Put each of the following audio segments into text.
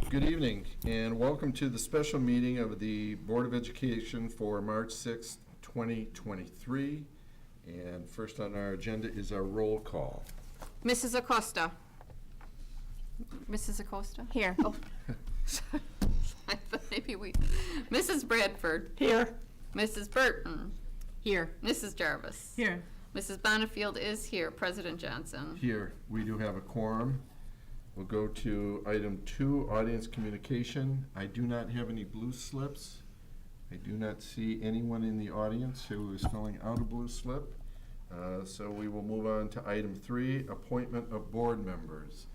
Good evening, and welcome to the special meeting of the Board of Education for March 6th, 2023. And first on our agenda is our roll call. Mrs. Acosta. Mrs. Acosta? Here. Oh. I thought maybe we... Mrs. Bradford. Here. Mrs. Burton. Here. Mrs. Jarvis. Here. Mrs. Bonifield is here. President Johnson. Here, we do have a quorum. We'll go to item 2, audience communication. I do not have any blue slips. I do not see anyone in the audience who is filling out a blue slip. So we will move on to item 3, appointment of board members.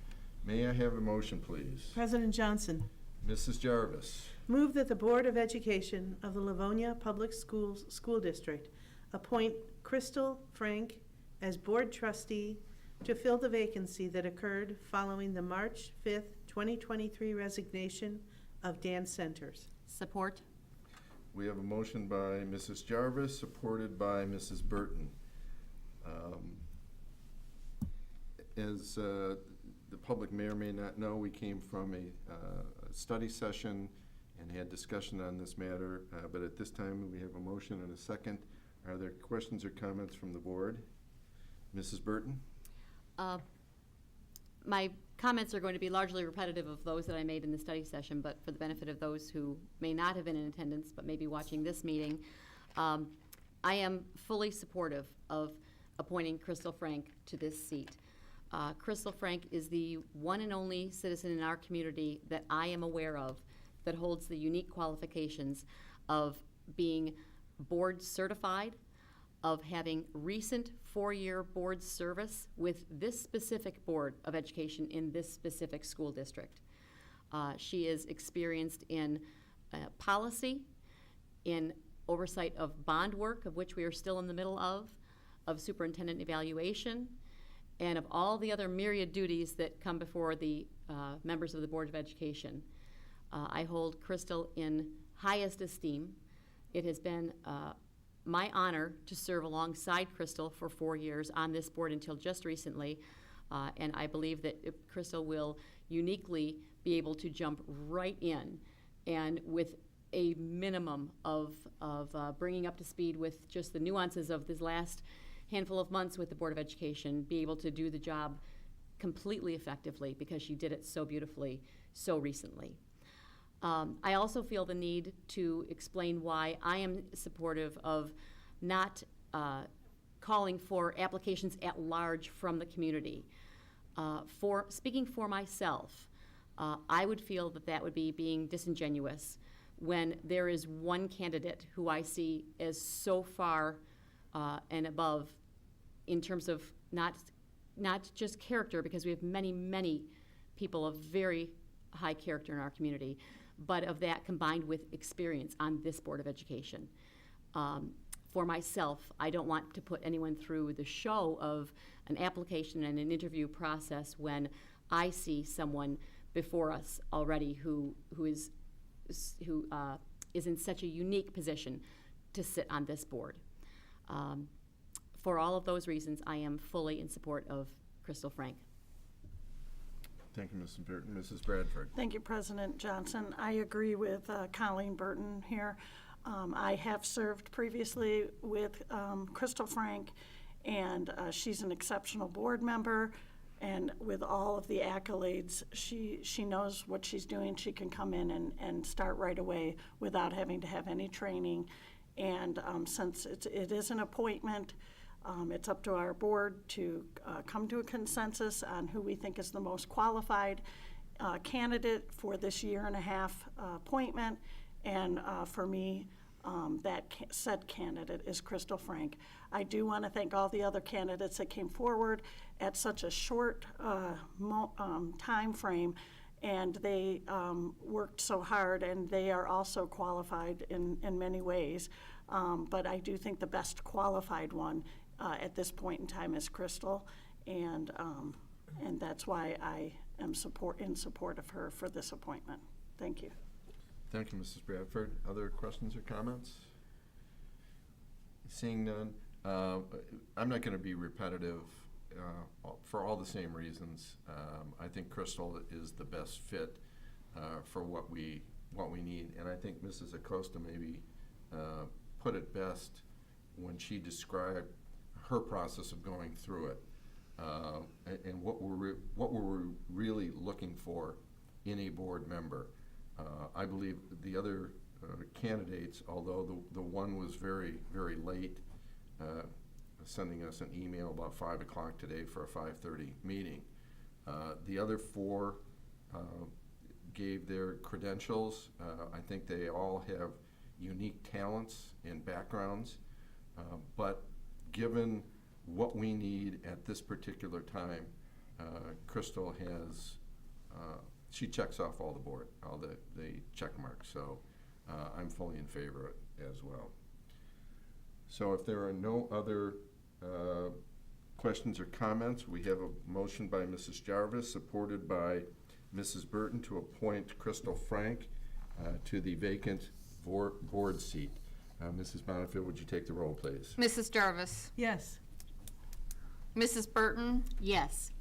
May I have a motion, please? President Johnson. Mrs. Jarvis. Move that the Board of Education of the Livonia Public Schools School District appoint Crystal Frank as board trustee to fill the vacancy that occurred following the March 5th, 2023 resignation of Dan Centers. Support. We have a motion by Mrs. Jarvis, supported by Mrs. Burton. As the public may or may not know, we came from a study session and had discussion on this matter, but at this time we have a motion and a second. Are there questions or comments from the board? Mrs. Burton? My comments are going to be largely repetitive of those that I made in the study session, but for the benefit of those who may not have been in attendance but may be watching this meeting, I am fully supportive of appointing Crystal Frank to this seat. Crystal Frank is the one and only citizen in our community that I am aware of that holds the unique qualifications of being board certified, of having recent 4-year board service with this specific Board of Education in this specific school district. She is experienced in policy, in oversight of bond work, of which we are still in the middle of superintendent evaluation, and of all the other myriad duties that come before the members of the Board of Education. I hold Crystal in highest esteem. It has been my honor to serve alongside Crystal for 4 years on this board until just recently, and I believe that Crystal will uniquely be able to jump right in, and with a minimum of bringing up to speed with just the nuances of this last handful of months with the Board of Education, be able to do the job completely effectively because she did it so beautifully so recently. I also feel the need to explain why I am supportive of not calling for applications at large from the community. Speaking for myself, I would feel that that would be being disingenuous when there is one candidate who I see as so far and above in terms of not just character, because we have many, many people of very high character in our community, but of that combined with experience on this Board of Education. For myself, I don't want to put anyone through the show of an application and an interview process when I see someone before us already who is in such a unique position to sit on this board. For all of those reasons, I am fully in support of Crystal Frank. Thank you, Mrs. Burton. Mrs. Bradford. Thank you, President Johnson. I agree with Colleen Burton here. I have served previously with Crystal Frank, and she's an exceptional board member. And with all of the accolades, she knows what she's doing. She can come in and start right away without having to have any training. And since it is an appointment, it's up to our board to come to a consensus on who we think is the most qualified candidate for this 1.5-year appointment. And for me, that said candidate is Crystal Frank. I do want to thank all the other candidates that came forward at such a short time frame, and they worked so hard, and they are also qualified in many ways. But I do think the best qualified one at this point in time is Crystal, and that's why I am in support of her for this appointment. Thank you. Thank you, Mrs. Bradford. Other questions or comments? Seeing none, I'm not going to be repetitive for all the same reasons. I think Crystal is the best fit for what we need. And I think Mrs. Acosta maybe put it best when she described her process of going through it, and what we're really looking for in a board member. I believe the other candidates, although the one was very, very late, sending us an email about 5 o'clock today for a 5:30 meeting. The other 4 gave their credentials. I think they all have unique talents and backgrounds, but given what we need at this particular time, Crystal has, she checks off all the check marks, so I'm fully in favor of it as well. So if there are no other questions or comments, we have a motion by Mrs. Jarvis, supported by Mrs. Burton, to appoint Crystal Frank to the vacant board seat. Mrs. Bonnefield, would you take the roll, please? Mrs. Jarvis. Yes. Mrs. Burton. Yes.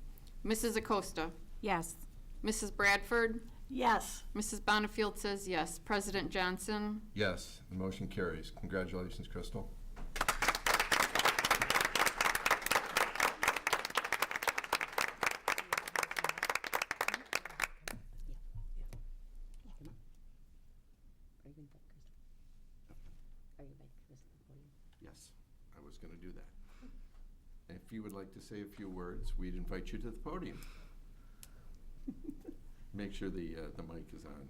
Mrs. Acosta. Yes. Mrs. Bradford. Yes. Mrs. Bonnefield says yes. President Johnson. Yes, the motion carries. Congratulations, Crystal. Yes, I was going to do that. If you would like to say a few words, we'd invite you to the podium. Make sure the mic is on.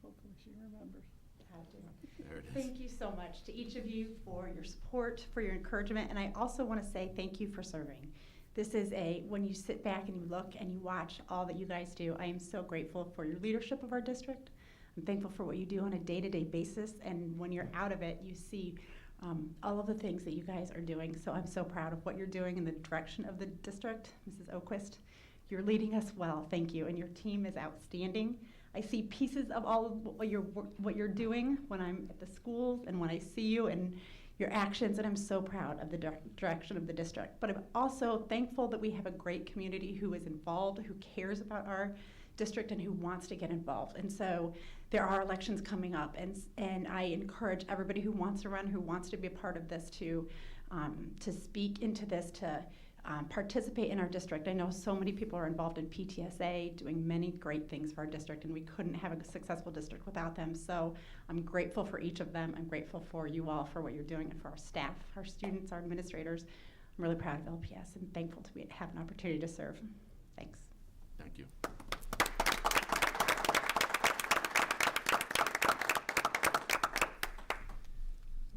Hopefully she remembers. There it is. Thank you so much to each of you for your support, for your encouragement, and I also want to say thank you for serving. This is when you sit back and you look and you watch all that you guys do, I am so grateful for your leadership of our district. I'm thankful for what you do on a day-to-day basis, and when you're out of it, you see all of the things that you guys are doing. So I'm so proud of what you're doing in the direction of the district. Mrs. Oquist, you're leading us well, thank you, and your team is outstanding. I see pieces of all of what you're doing when I'm at the schools and when I see you and your actions, and I'm so proud of the direction of the district. But I'm also thankful that we have a great community who is involved, who cares about our district, and who wants to get involved. And so there are elections coming up, and I encourage everybody who wants to run, who wants to be a part of this, to speak into this, to participate in our district. I know so many people are involved in PTSA, doing many great things for our district, and we couldn't have a successful district without them. So I'm grateful for each of them. I'm grateful for you all for what you're doing, and for our staff, our students, our administrators. I'm really proud of LPS and thankful to have an opportunity to serve. Thanks. Thank you.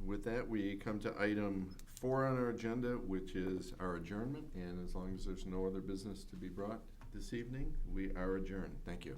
With that, we come to item 4 on our agenda, which is our adjournment. And as long as there's no other business to be brought this evening, we are adjourned. Thank you.